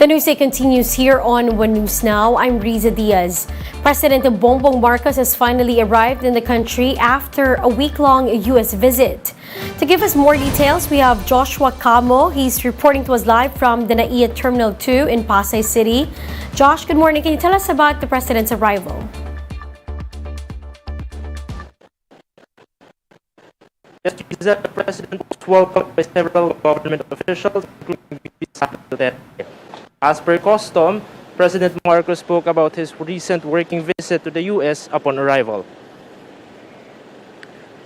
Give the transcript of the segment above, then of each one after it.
The news day continues here on One News Now. I'm Riza Diaz. President Bongbong Marcos has finally arrived in the country after a week-long U.S. visit. To give us more details, we have Joshua Camo. He's reporting to us live from the NAIA Terminal 2 in Pasay City. Josh, good morning. Can you tell us about the President's arrival? Yes, the President was welcomed by several government officials, including VP Duterte. As per custom, President Marcos spoke about his recent working visit to the U.S. upon arrival.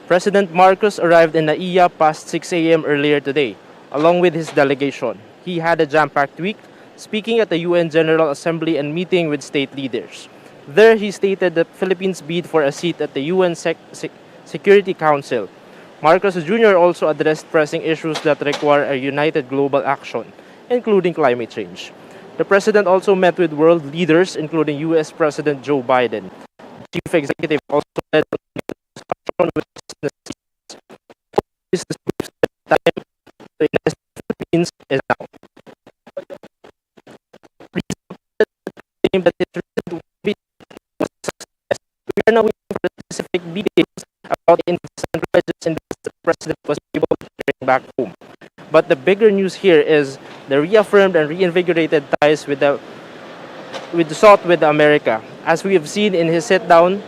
President Marcos arrived in NAIA past 6 a.m. earlier today, along with his delegation. He had a jam-packed week, speaking at the UN General Assembly and meeting with state leaders. There, he stated that Philippines bid for a seat at the UN Security Council. Marcos Jr. also addressed pressing issues that require a united global action, including climate change. The President also met with world leaders, including U.S. President Joe Biden. The Chief Executive also led a discussion with business groups at the time to invest in the Philippines is now. Claimed that his recent visit was a success. We are now waiting for the specific details about the investment pledges and the President was able to bring back home. But the bigger news here is the reaffirmed and reinvigorated ties with the America, as we have seen in his sit-down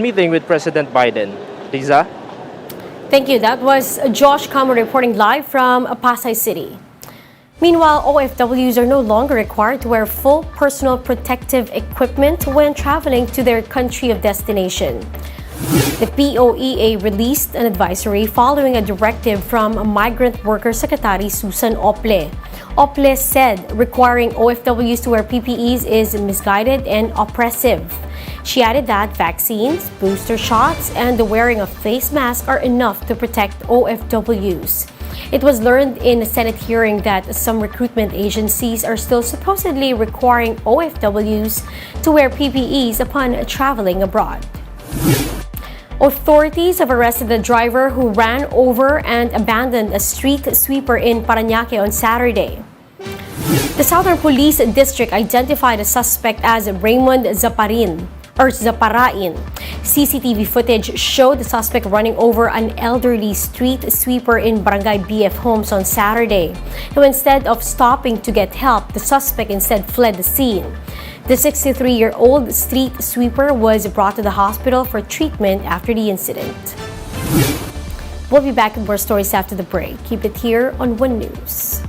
meeting with President Biden. Riza? Thank you. That was Josh Camo reporting live from Pasay City. Meanwhile, OFWs are no longer required to wear full personal protective equipment when traveling to their country of destination. The POEA released an advisory following a directive from Migrant Worker Secretary Susan Ople. Ople said requiring OFWs to wear PPEs is misguided and oppressive. She added that vaccines, booster shots, and the wearing of face masks are enough to protect OFWs. It was learned in a Senate hearing that some recruitment agencies are still supposedly requiring OFWs to wear PPEs upon traveling abroad. Authorities have arrested the driver who ran over and abandoned a street sweeper in Parañaque on Saturday. The Southern Police District identified a suspect as Raymond Zaparain. CCTV footage showed the suspect running over an elderly street sweeper in Barangay BF Homes on Saturday. Now, instead of stopping to get help, the suspect instead fled the scene. The 63-year-old street sweeper was brought to the hospital for treatment after the incident. We'll be back with more stories after the break. Keep it here on One News.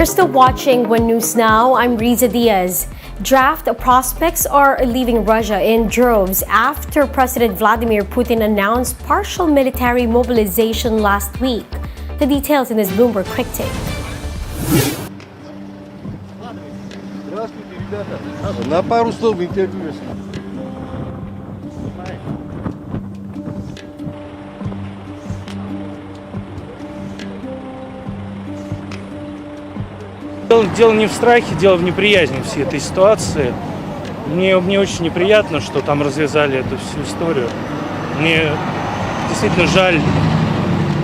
You're still watching One News Now. I'm Riza Diaz. Draft prospects are leaving Russia in droves after President Vladimir Putin announced partial military mobilization last week. The details in this Bloomberg Quick Take. Здравствуйте, ребята. На пару слов интервью. Дело не в страхе, дело в неприязни всей этой ситуации. Мне очень неприятно, что там развязали эту всю историю. Мне действительно жаль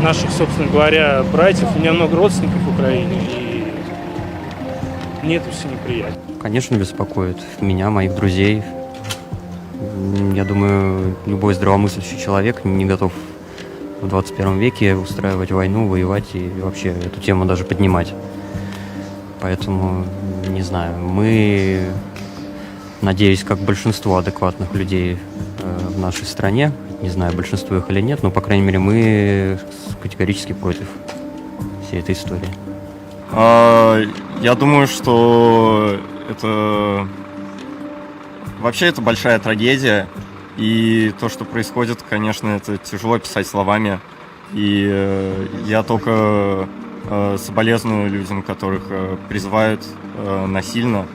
наших, собственно говоря, братьев. У меня много родственников в Украине, и мне это все неприятно. Конечно, беспокоит меня, моих друзей. Я думаю, любой здравомыслящий человек не готов в 21 веке устраивать войну, воевать и вообще эту тему даже поднимать. Поэтому, не знаю, мы, надеюсь, как большинство адекватных людей в нашей стране, не знаю, большинство их или нет, но, по крайней мере, мы категорически против всей этой истории. Я думаю, что это большая трагедия, и то, что происходит, конечно, это тяжело описать словами, и я только соболезную людям, которых призывают насильно,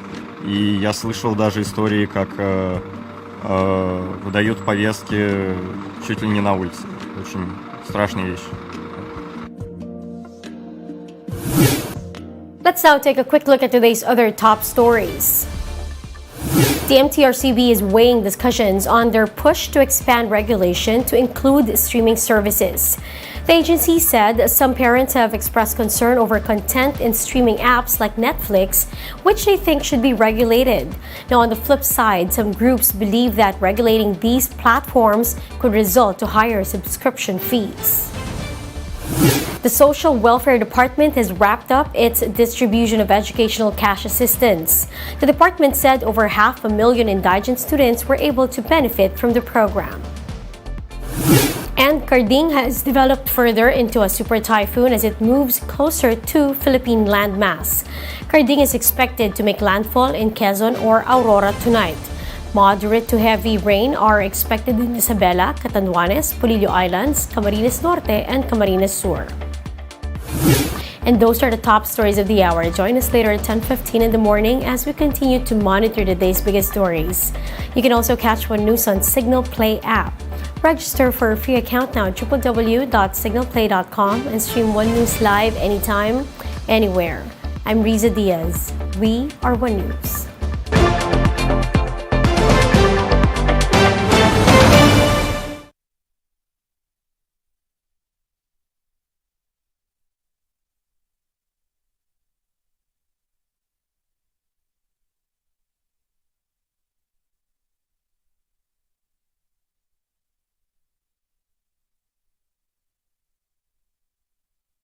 и я слышал даже истории, как выдают повестки чуть ли не на улице. Очень страшная вещь. Let's now take a quick look at today's other top stories. The MTRCB is weighing discussions on their push to expand regulation to include streaming services. The agency said some parents have expressed concern over content in streaming apps like Netflix, which they think should be regulated. Now, on the flip side, some groups believe that regulating these platforms could result to higher subscription fees. The Social Welfare Department has wrapped up its distribution of educational cash assistance. The department said over 500,000 indigent students were able to benefit from the program. And Carding has developed further into a super typhoon as it moves closer to Philippine landmass. Carding is expected to make landfall in Quezon or Aurora tonight. Moderate to heavy rain are expected in Isabela, Catanduanes, Polillo Islands, Camarines Norte, and Camarines Sur. And those are the top stories of the hour. Join us later at 10:15 in the morning as we continue to monitor the day's biggest stories. You can also catch One News on Signal Play app. Register for a free account now at www.signalplay.com and stream One News live anytime, anywhere. I'm Riza Diaz. We are One News.